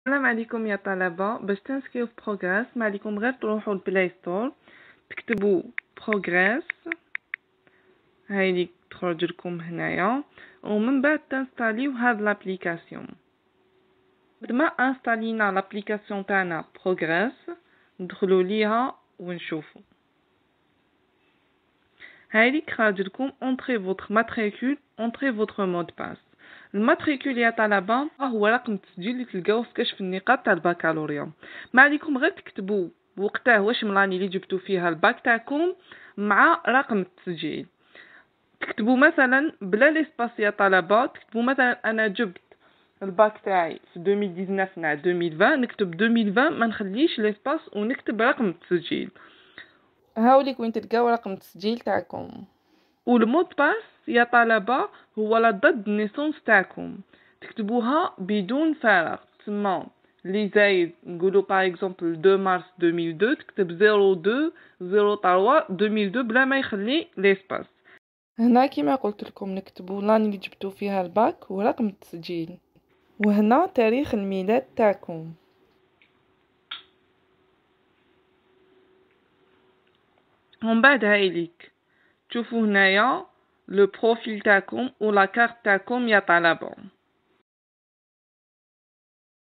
السلام عليكم يا طلبة. باش تنسكيو في بروغريس ما عليكم غير تروحوا للبلاي ستور، تكتبوا بروغريس، هاي اللي تخرج لكم هنايا، ومن بعد تنستاليو هاد لابليكاسيون. بعد ما انستالينا لابليكاسيون تاعنا بروغريس ندخلوا ليها ونشوفوا. هاي اللي خرج لكم entrez votre matricule entrez votre mot de passe. الماتريكول يا طلبة هو رقم التسجيل اللي تلقاوه في كشف النقاط تاع البكالوريا. ما عليكم غير تكتبوا وقتاه واش من لاني اللي جبتوا فيها الباك تاعكم مع رقم التسجيل. تكتبوا مثلا بلا ليسباس يا طلبة، تكتبوا مثلا انا جبت الباك تاعي في 2019 مع 2020، نكتب 2020 ما نخليش ليسباس ونكتب رقم التسجيل. هاوليك وين تلقاو رقم التسجيل تاعكم. والمود باس يا طلبة هو لا دات دو نيسونس تاعكم، تكتبوها بدون فارغ. تسمى لي زايد نقولوا باغ اكزومبل 2 مارس 2002 تكتب 02 03 2002 بلا ما يخلي ليسباس. هنا كيما قلت لكم نكتبوا لاني اللي جبتوا فيها الباك ورقم التسجيل، وهنا تاريخ الميلاد تاعكم. ومن بعد هايليك تشوفوا هنايا لو بروفيل تاعكم ولا كارت تاعكم يا طلبة.